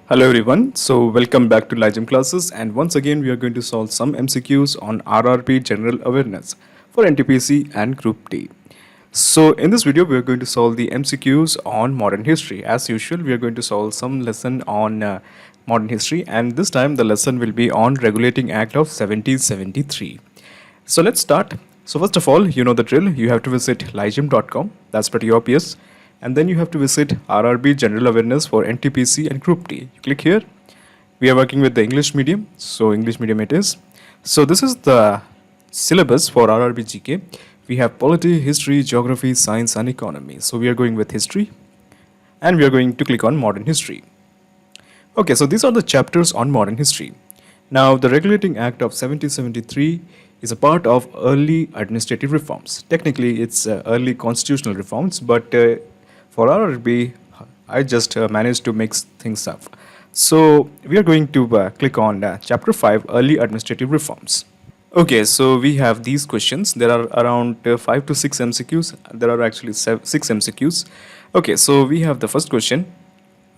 Hello everyone, so welcome back to Ligem classes, and once again we are going to solve some MCQs on RRB General Awareness for NTPC and Group D. So in this video we are going to solve the MCQs on modern history. As usual, we are going to solve some lesson on modern history, and this time the lesson will be on Regulating Act of 1773. So let's start. So first of all, you know the drill. You have to visit ligem.com. That's pretty obvious. And then you have to visit RRB General Awareness for NTPC and Group D. You click here. We are working with the English medium, so English medium it is. So this is the syllabus for RRB GK. We have polity, history, geography, science and economy. So we are going with history and we are going to click on modern history. Okay, so these are the chapters on modern history. Now the Regulating Act of 1773 is a part of early administrative reforms. Technically it's early constitutional reforms, but for RRB, I just managed to mix things up. So we are going to click on Chapter 5, Early Administrative Reforms. Okay, so we have these questions. There are around 5 to 6 MCQs. There are actually 6 MCQs. Okay, so we have the first question.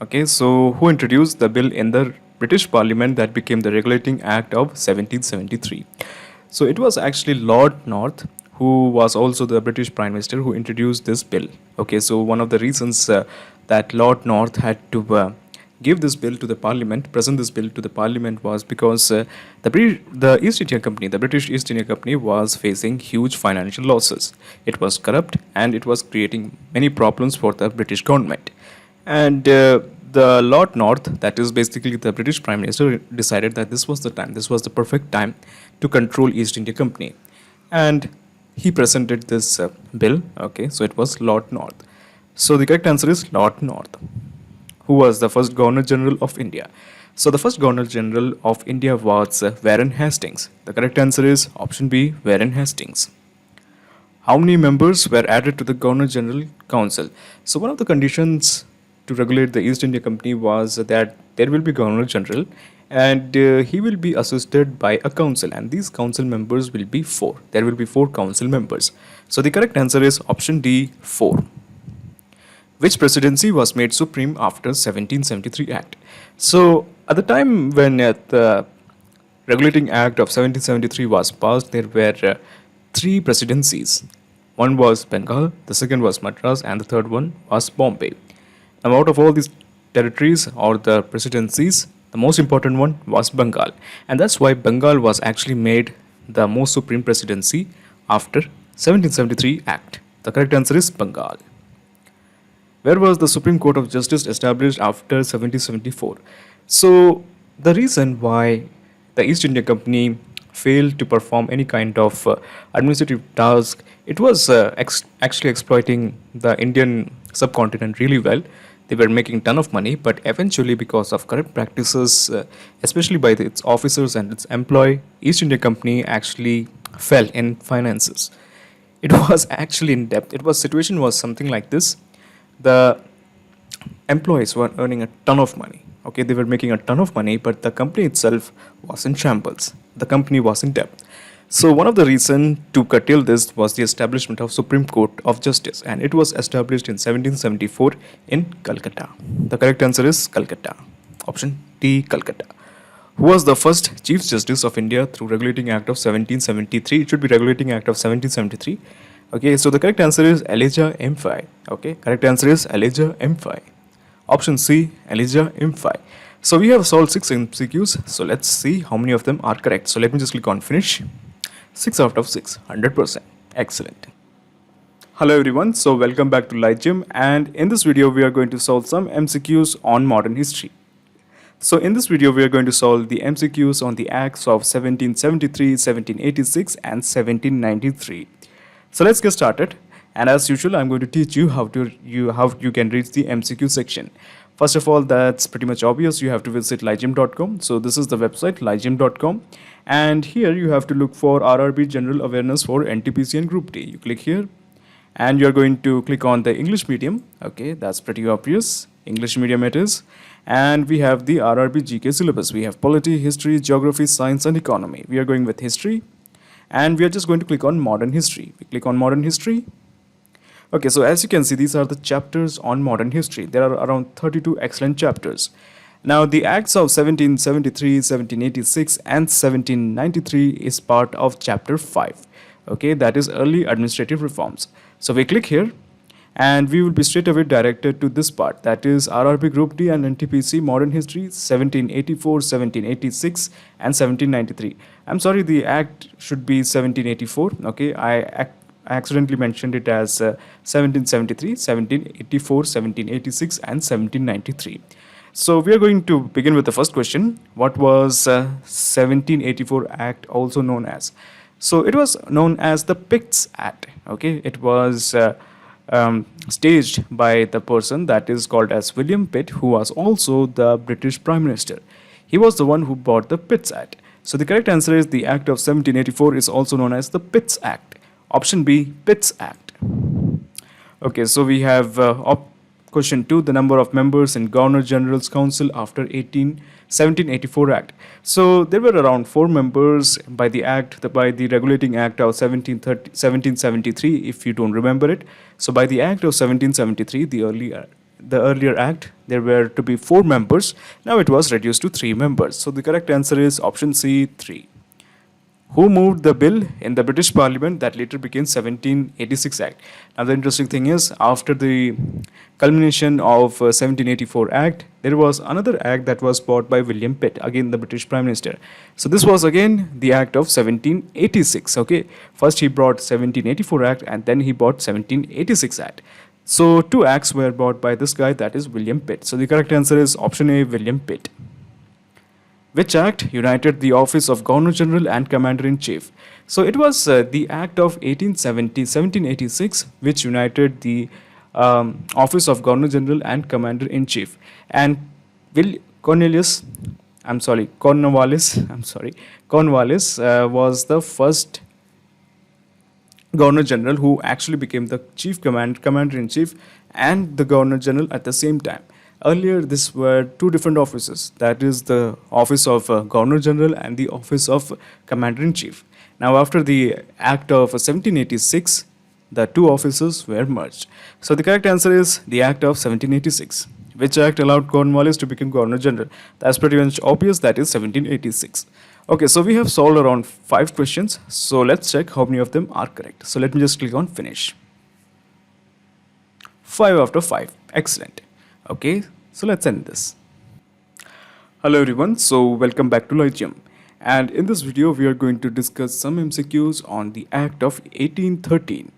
Okay, so who introduced the bill in the British Parliament that became the Regulating Act of 1773? So it was actually Lord North, who was also the British Prime Minister, who introduced this bill. Okay, so one of the reasons that Lord North had to give this bill to the Parliament, present this bill to the Parliament, was because the East India Company, the British East India Company, was facing huge financial losses. It was corrupt and it was creating many problems for the British government. And the Lord North, that is basically the British Prime Minister, decided that this was the time, this was the perfect time to control East India Company. And he presented this bill. Okay, so it was Lord North. So the correct answer is Lord North, who was the first Governor General of India. So the first Governor General of India was Warren Hastings. The correct answer is option B, Warren Hastings. How many members were added to the Governor General Council? So one of the conditions to regulate the East India Company was that there will be Governor General, and he will be assisted by a council, and these council members will be 4. There will be 4 council members. So the correct answer is option D, 4. Which presidency was made supreme after 1773 Act? So at the time when the Regulating Act of 1773 was passed, there were 3 presidencies. One was Bengal, the second was Madras, and the third one was Bombay. Now out of all these territories or the presidencies, the most important one was Bengal, and that's why Bengal was actually made the most supreme presidency after 1773 Act. The correct answer is Bengal. Where was the Supreme Court of Justice established after 1774? So the reason why the East India Company failed to perform any kind of administrative task, it was actually exploiting the Indian subcontinent really well. They were making ton of money, but eventually because of corrupt practices, especially by its officers and its employee, East India Company actually fell in finances. It was actually in debt. Situation was something like this. The employees were earning a ton of money. Okay, they were making a ton of money, but the company itself was in shambles. The company was in debt. So one of the reasons to curtail this was the establishment of Supreme Court of Justice, and it was established in 1774 in Calcutta. The correct answer is Calcutta. Option D, Calcutta. Who was the first Chief Justice of India through Regulating Act of 1773? It should be Regulating Act of 1773. Okay, so the correct answer is Elijah M5. Okay, correct answer is Elijah M5. Option C, Elijah M5. So we have solved 6 MCQs. So let's see how many of them are correct. So let me just click on finish. 6 out of 6, 100%. Excellent. Hello everyone, so welcome back to Ligem, and in this video we are going to solve some MCQs on modern history. So in this video we are going to solve the MCQs on the acts of 1773, 1786 and 1793. So let's get started, and as usual I'm going to teach you how you can reach the MCQ section. First of all, that's pretty much obvious. You have to visit ligem.com. So this is the website, ligem.com. And here you have to look for RRB General Awareness for NTPC and Group D. You click here and you're going to click on the English medium. Okay, that's pretty obvious. English medium it is. And we have the RRB GK syllabus. We have polity, history, geography, science and economy. We are going with history. And we are just going to click on modern history. We click on modern history. Okay, so as you can see, these are the chapters on modern history. There are around 32 excellent chapters. Now, the Acts of 1773, 1786, and 1793 is part of Chapter 5. Okay, that is early administrative reforms. So we click here and we will be straight away directed to this part, that is RRB Group D and NTPC Modern History 1784, 1786, and 1793. I'm sorry, the Act should be 1784. Okay, I accidentally mentioned it as 1773, 1784, 1786, and 1793. So we are going to begin with the first question. What was 1784 Act also known as? So it was known as the Picts Act. Okay, it was staged by the person that is called as William Pitt, who was also the British Prime Minister. He was the one who brought the Pitts Act. So the correct answer is the Act of 1784 is also known as the Pitts Act. Option B, Pitts Act. Okay, so we have question 2, the number of members in Governor General's Council after 1784 Act. So there were around 4 members by the Act, by the Regulating Act of 1773, if you don't remember it. So by the Act of 1773, the earlier act, there were to be 4 members. Now it was reduced to 3 members. So the correct answer is option C, 3. Who moved the bill in the British Parliament that later became 1786 Act? Now the interesting thing is, after the culmination of 1784 Act, there was another act that was brought by William Pitt, again the British Prime Minister. So this was again the Act of 1786. Okay, first he brought 1784 Act and then he brought 1786 Act. So 2 acts were brought by this guy, that is William Pitt. So the correct answer is option A, William Pitt. Which act united the office of Governor General and Commander in Chief? So it was the Act of 1786 which united the office of Governor General and Commander in Chief. And Cornwallis was the first Governor General who actually became the Commander in Chief and the Governor General at the same time. Earlier, these were 2 different offices, that is the office of Governor General and the office of Commander in Chief. Now, after the Act of 1786, the 2 offices were merged. So the correct answer is the Act of 1786. Which act allowed Cornwallis to become Governor General? That's pretty much obvious, that is 1786. Okay, so we have solved around 5 questions. So let's check how many of them are correct. So let me just click on finish. 5 out of 5. Excellent. Okay, so let's end this. Hello everyone, so welcome back to Lyceum. And in this video, we are going to discuss some MCQs on the Act of 1813.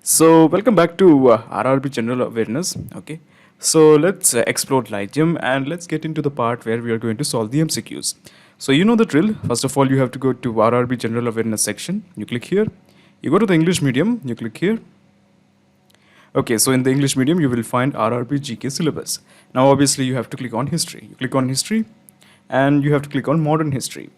So welcome back to RRB General Awareness. Okay, so let's explore Lyceum and let's get into the part where we are going to solve the MCQs. So you know the drill. First of all, you have to go to RRB General Awareness section. You click here. You go to the English medium. You click here. Okay, so in the English medium, you will find RRB GK syllabus. Now, obviously, you have to click on history. You click on history and you have to click on modern history.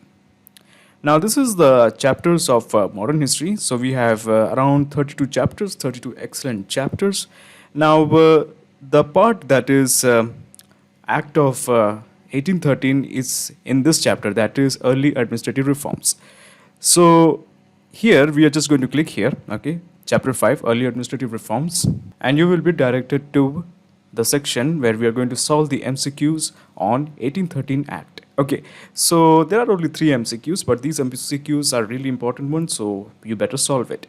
Now, this is the chapters of modern history. So we have around 32 chapters, 32 excellent chapters. Now, the part that is Act of 1813 is in this chapter, that is early administrative reforms. So here we are just going to click here, okay, chapter 5, early administrative reforms, and you will be directed to the section where we are going to solve the MCQs on 1813 Act. Okay, so there are only 3 MCQs, but these MCQs are really important ones, so you better solve it.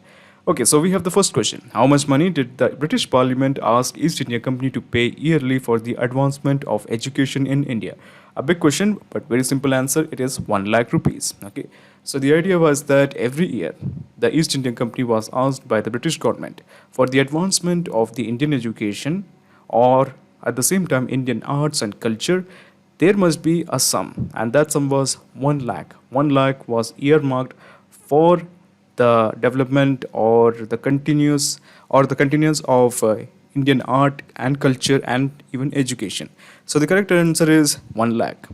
Okay, so we have the first question. How much money did the British Parliament ask East India Company to pay yearly for the advancement of education in India? A big question, but very simple answer. It is 1 lakh rupees. Okay, so the idea was that every year the East India Company was asked by the British government for the advancement of the Indian education, or at the same time Indian arts and culture. There must be a sum, and that sum was 1 lakh. 1 lakh was earmarked for the development or the continuance of Indian art and culture and even education. So the correct answer is 1 lakh.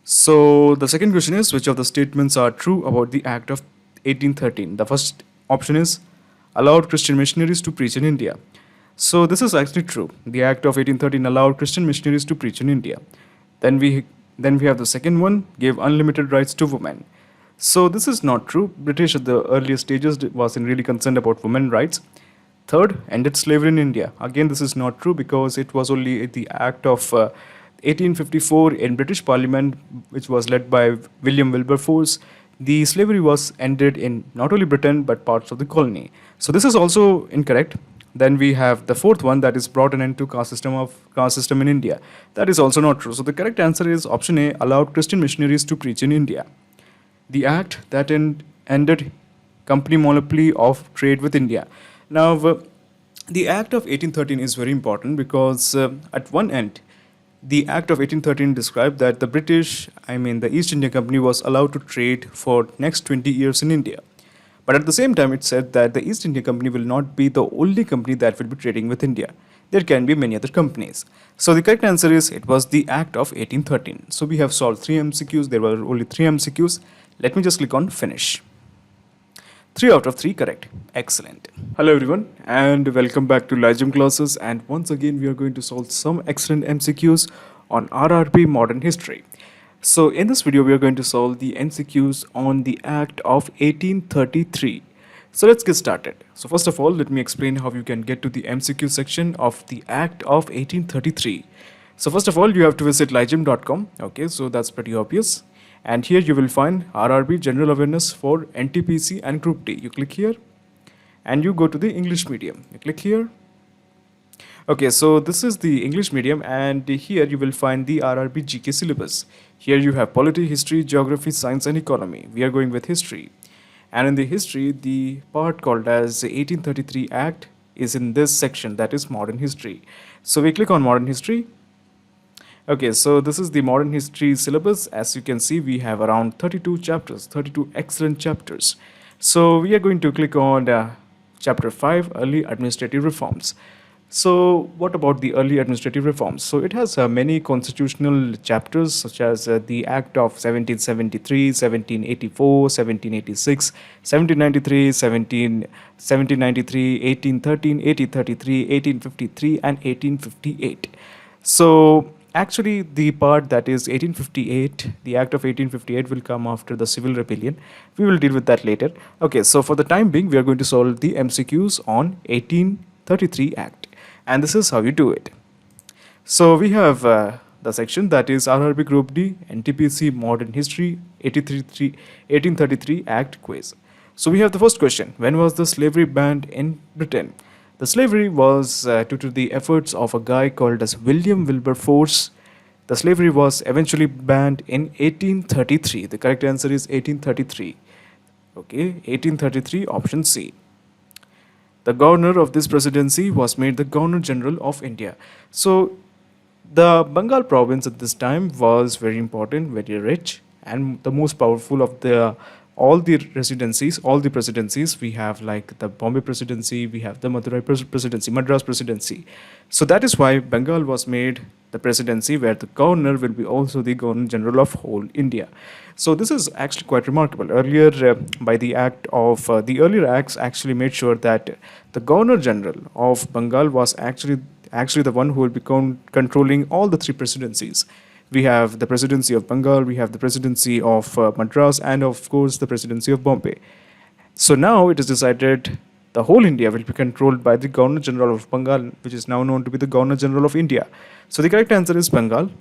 So the second question is, which of the statements are true about the Act of 1813? The first option is allowed Christian missionaries to preach in India. So this is actually true. The Act of 1813 allowed Christian missionaries to preach in India. Then we have the second one, gave unlimited rights to women. So this is not true. British at the earliest stages wasn't really concerned about women rights. Third, ended slavery in India. Again, this is not true because it was only the Act of 1854 in British Parliament, which was led by William Wilberforce, the slavery was ended in not only Britain but parts of the colony. So this is also incorrect. Then we have the fourth one, that is brought an end to caste system in India. That is also not true. So the correct answer is option A, allowed Christian missionaries to preach in India. The act that ended company monopoly of trade with India. Now, the Act of 1813 is very important because at one end, the Act of 1813 described that the British, the East India Company, was allowed to trade for next 20 years in India. But at the same time, it said that the East India Company will not be the only company that will be trading with India. There can be many other companies. So the correct answer is it was the Act of 1813. So we have solved 3 MCQs. There were only 3 MCQs. Let me just click on finish. 3 out of 3 correct. Excellent. Hello everyone and welcome back to Live Gym classes, and once again we are going to solve some excellent MCQs on RRB modern history. So in this video we are going to solve the MCQs on the Act of 1833. So let's get started. So first of all, let me explain how you can get to the MCQ section of the Act of 1833. So first of all, you have to visit livegym.com. Okay, so that's pretty obvious. And here you will find RRB General Awareness for NTPC and Group D. You click here and you go to the English medium. You click here. Okay, so this is the English medium, and here you will find the RRB GK syllabus. Here you have polity, history, geography, science and economy. We are going with history. And in the history, the part called as 1833 Act is in this section, that is modern history. So we click on modern history. Okay, so this is the modern history syllabus. As you can see, we have around 32 chapters, 32 excellent chapters. So we are going to click on chapter 5, early administrative reforms. So what about the early administrative reforms? So it has many constitutional chapters, such as the Act of 1773, 1784, 1786, 1793, 1793, 1813, 1833, 1853 and 1858. So actually, the part that is 1858, the Act of 1858 will come after the Civil Rebellion. We will deal with that later. Okay, so for the time being, we are going to solve the MCQs on 1833 Act. And this is how you do it. So we have the section that is RRB Group D, NTPC Modern History, 1833 Act quiz. So we have the first question. When was the slavery banned in Britain? The slavery was due to the efforts of a guy called as William Wilberforce. The slavery was eventually banned in 1833. The correct answer is 1833. Okay, 1833, option C. The governor of this presidency was made the Governor General of India. So the Bengal province at this time was very important, very rich, and the most powerful of all the presidencies. We have like the Bombay presidency, we have the Madurai presidency, Madras presidency. So that is why Bengal was made the presidency, where the governor will be also the Governor General of whole India. So this is actually quite remarkable. Earlier, by the act of the earlier acts actually made sure that the Governor General of Bengal was actually the one who will be controlling all the 3 presidencies. We have the presidency of Bengal, we have the presidency of Madras, and of course the presidency of Bombay. So now it is decided the whole India will be controlled by the Governor General of Bengal, which is now known to be the Governor General of India. So the correct answer is Bengal.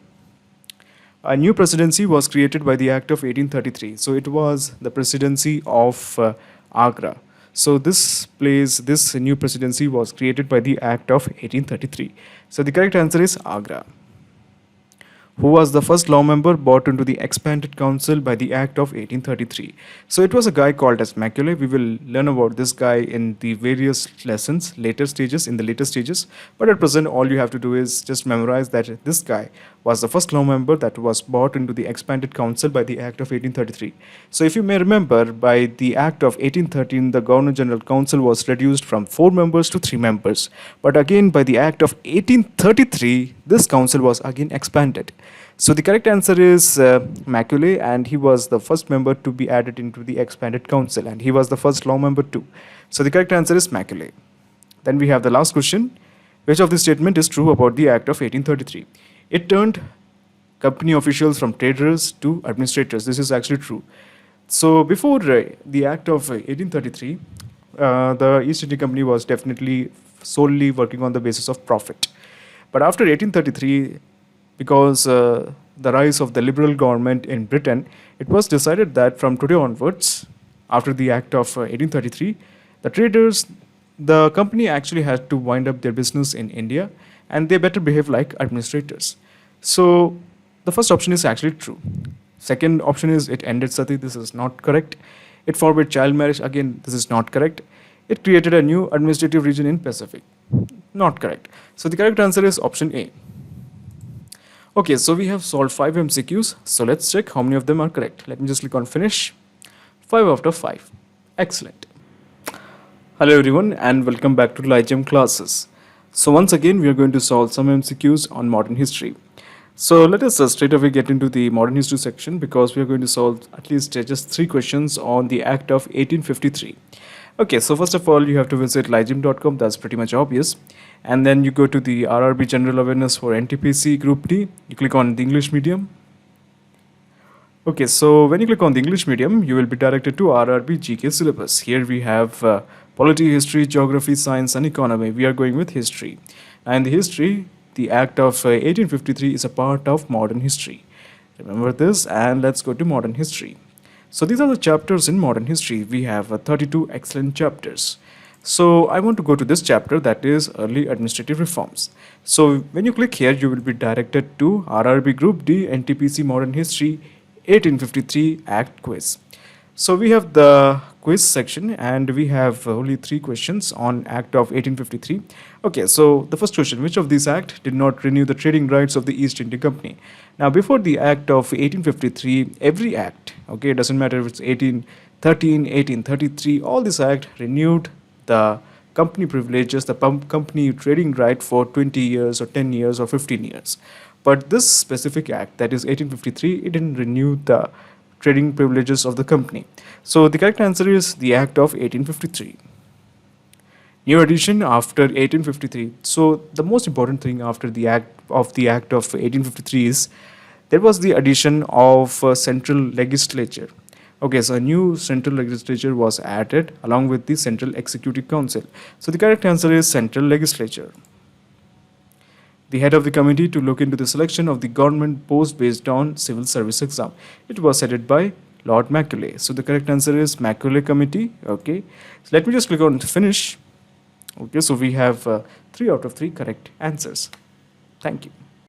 A new presidency was created by the Act of 1833. So it was the presidency of Agra. So this new presidency was created by the Act of 1833. So the correct answer is Agra. Who was the first law member brought into the expanded council by the Act of 1833? So it was a guy called as Macaulay. We will learn about this guy in the various lessons, later stages. But at present, all you have to do is just memorize that this guy was the first law member that was brought into the expanded council by the Act of 1833. So if you may remember, by the Act of 1813, the Governor General Council was reduced from 4 members to 3 members. But again, by the Act of 1833, this council was again expanded. So the correct answer is Macaulay, and he was the first member to be added into the expanded council, and he was the first law member too. So the correct answer is Macaulay. Then we have the last question. Which of this statement is true about the Act of 1833? It turned company officials from traders to administrators. This is actually true. So before the Act of 1833, the East India Company was definitely solely working on the basis of profit. But after 1833, because the rise of the liberal government in Britain, it was decided that from today onwards, after the Act of 1833, the traders, the company actually had to wind up their business in India, and they better behave like administrators. So the first option is actually true. Second option is it ended sati. This is not correct. It forbade child marriage. Again, this is not correct. It created a new administrative region in Pacific. Not correct. So the correct answer is option A. Okay, so we have solved 5 MCQs. So let's check how many of them are correct. Let me just click on finish. 5 out of 5. Excellent. Hello everyone and welcome back to LIGEM classes. So once again we are going to solve some MCQs on modern history. So let us straight away get into the modern history section because we are going to solve at least just 3 questions on the Act of 1853. Okay, so first of all you have to visit ligem.com, that's pretty much obvious. And then you go to the RRB General Awareness for NTPC Group D. You click on the English medium. Okay, so when you click on the English medium, you will be directed to RRB GK syllabus. Here we have polity, history, geography, science and economy. We are going with history. And the history, the Act of 1853 is a part of modern history. Remember this and let's go to modern history. So these are the chapters in modern history. We have 32 excellent chapters. So I want to go to this chapter, that is early administrative reforms. So when you click here, you will be directed to RRB Group D NTPC Modern History 1853 Act quiz. So we have the quiz section and we have only 3 questions on Act of 1853. Okay, so the first question, which of these act did not renew the trading rights of the East India Company? Now before the Act of 1853, every act, okay, it doesn't matter if it's 1813, 1833, all this act renewed the company privileges, the company trading right for 20 years or 10 years or 15 years. But this specific act, that is 1853, it didn't renew the trading privileges of the company. So the correct answer is the Act of 1853. New addition after 1853. So the most important thing after the Act of 1853 is there was the addition of central legislature. Okay, so a new central legislature was added along with the Central Executive Council. So the correct answer is central legislature. The head of the committee to look into the selection of the government post based on civil service exam. It was headed by Lord Macaulay. So the correct answer is Macaulay Committee. Okay, so let me just click on finish. Okay, so we have 3 out of 3 correct answers. Thank you.